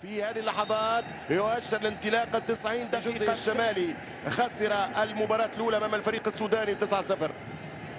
في هذه اللحظات يؤشر الانطلاقة 90 دقيقة. الشمالي خسر المباراة الأولى أمام الفريق السوداني 9-0،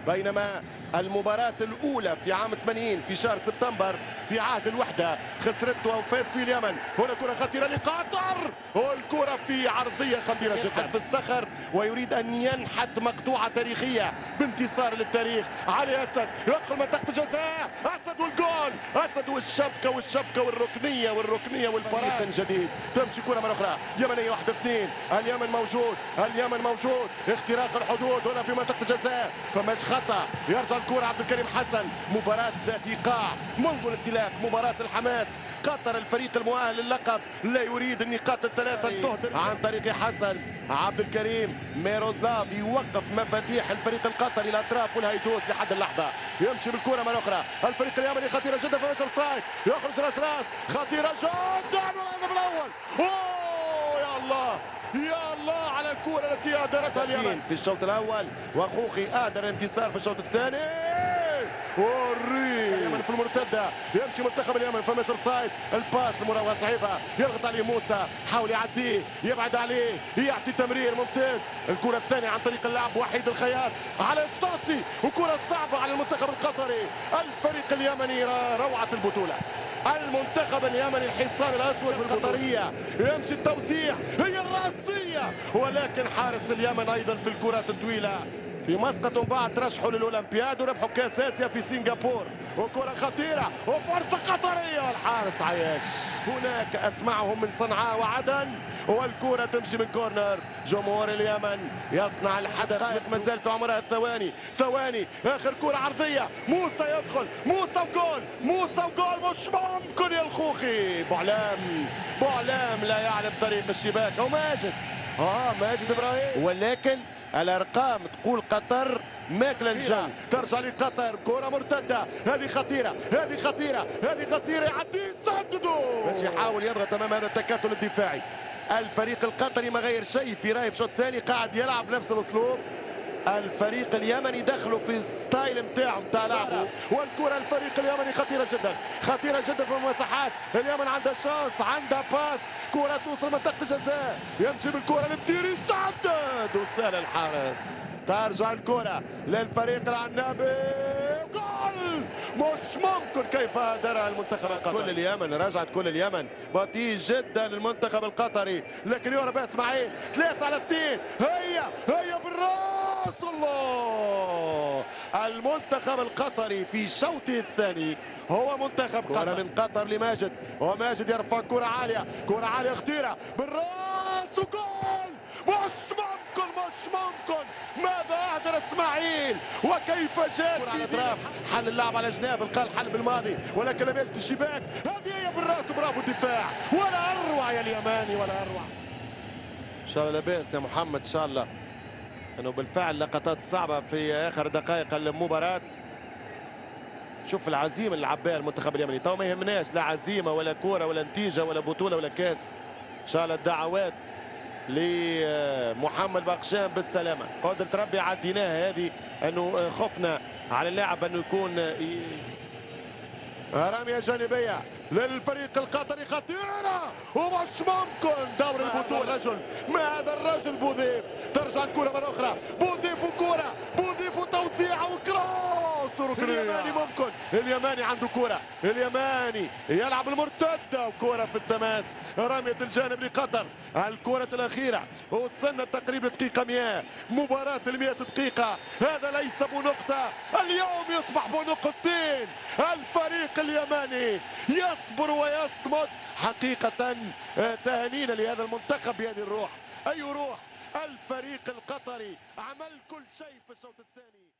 بينما المباراة الأولى في عام 80 في شهر سبتمبر في عهد الوحدة خسرته وفاز في اليمن. هنا كرة خطيرة لقطر، والكرة في عرضية خطيرة جدا في الصخر، ويريد أن ينحت مقطوعة تاريخية بانتصار للتاريخ. علي أسد يدخل منطقة الجزاء، أسد والجول، أسد والشبكة والركنية والفراغ جديد. تمشي كرة مرة أخرى يمنية 1-2، اليمن موجود، اختراق الحدود هنا في منطقة الجزاء، فماش خطأ. يرجع الكرة عبد الكريم حسن. مباراة ذات ايقاع منذ الانطلاق، مباراة الحماس. قطر الفريق المؤهل للقب لا يريد النقاط الثلاثة أن تهدر عن طريق حسن. عبد الكريم ميروزلاف يوقف مفاتيح الفريق القطري الاطراف والهيدوس لحد اللحظة. يمشي بالكرة مرة أخرى الفريق اليمني، خطيرة جدا في اوفسايد، يخرج راس خطيرة جدا، والهدف الأول. أوه يا الله يا الله على الكرة التي أهدرتها اليمن في الشوط الأول، وخوخي أهدر الانتصار في الشوط الثاني. اليمن في المرتدة، يمشي منتخب اليمن فماش اوفسايد، الباس المراوغة صعيبة، يضغط عليه موسى، حاول يعديه، يبعد عليه، يعطي تمرير ممتاز. الكرة الثانية عن طريق اللاعب وحيد الخياط على الصاصي، وكرة صعبة على المنتخب القطري. الفريق اليمني روعة البطولة، المنتخب اليمني الحصان الاسود القطريه. يمشي التوزيع، هي الراسيه، ولكن حارس اليمن ايضا في الكرات الطويله. في مسقط بعد ترشحوا للاولمبياد وربحوا كاس اسيا في سنغافور، وكره خطيره وفرصه قطريه، الحارس عياش. هناك اسمعهم من صنعاء وعدن، والكره تمشي من كورنر. جمهور اليمن يصنع الحدث، ما زال في عمرها ثواني. اخر كره عرضيه، موسى يدخل، موسى وجول، مش ممكن يا الخوخي. بوعلام لا يعلم طريق الشباك، او ماجد ابراهيم، ولكن الارقام تقول قطر ماكله الجو. ترجع لقطر، كره مرتده، هذه خطيره، يعدي يسددوا باش يحاول يضغط امام هذا التكتل الدفاعي. الفريق القطري ما غير شيء في رايه في الشوط الثاني، قاعد يلعب نفس الاسلوب. الفريق اليمني دخلوا في ستايل نتاعو نتاع لعبه، والكره الفريق اليمني خطيره جدا في المساحات. اليمن عندها شانس، عندها باس، كره توصل منطقه الجزاء، يمشي بالكره للتير، يسدد وسال الحارس. ترجع الكره للفريق العنابي، جول. مش ممكن كيف درى المنتخب القطري. رجعت كل اليمن بطيء جدا المنتخب القطري، لكن يهرب اسماعيل 3-2. هي بالراس، الله. المنتخب القطري في شوطه الثاني هو منتخب قطر. من قطر لماجد، وماجد يرفع كرة عالية خطيرة بالراس، وجول. مش ممكن ماذا أهدر اسماعيل، وكيف جاء على الاطراف. حل اللعب على جناب، القال حل بالماضي ولكن لم يجد الشباك. هذه هي بالراس، برافو الدفاع، ولا اروع يا اليماني، ولا اروع. ان شاء الله لاباس يا محمد، ان شاء الله انه بالفعل لقطات صعبه في اخر دقائق المباراه. شوف العزيمه اللي عباها المنتخب اليمني، تو ما يهمناش لا عزيمه ولا كوره ولا نتيجه ولا بطوله ولا كاس. ان شاء الله الدعوات لمحمد بقشام بالسلامه. قدرة ربي عديناها هذه، انه خفنا على اللاعب انه يكون رمية جانبية للفريق القطري خطيرة، ومش ممكن دور البطولة. ما هذا الرجل بوذيف. ترجع الكرة مرة أخرى، بوذيف وكرة، بوذيف وتوسيعة وكروس وركنية. اليماني عنده كرة، اليماني يلعب المرتدة، وكرة في التماس، رمية الجانب لقطر. الكرة الأخيرة، وصلنا تقريبا دقيقة 100، مباراة 100 دقيقة. هذا ليس بنقطة، اليوم يصبح بنقطتين. الفريق اليماني يصبر ويصمد حقيقة. تهانينا لهذا المنتخب بهذه الروح، أي روح. الفريق القطري عمل كل شيء في الشوط الثاني.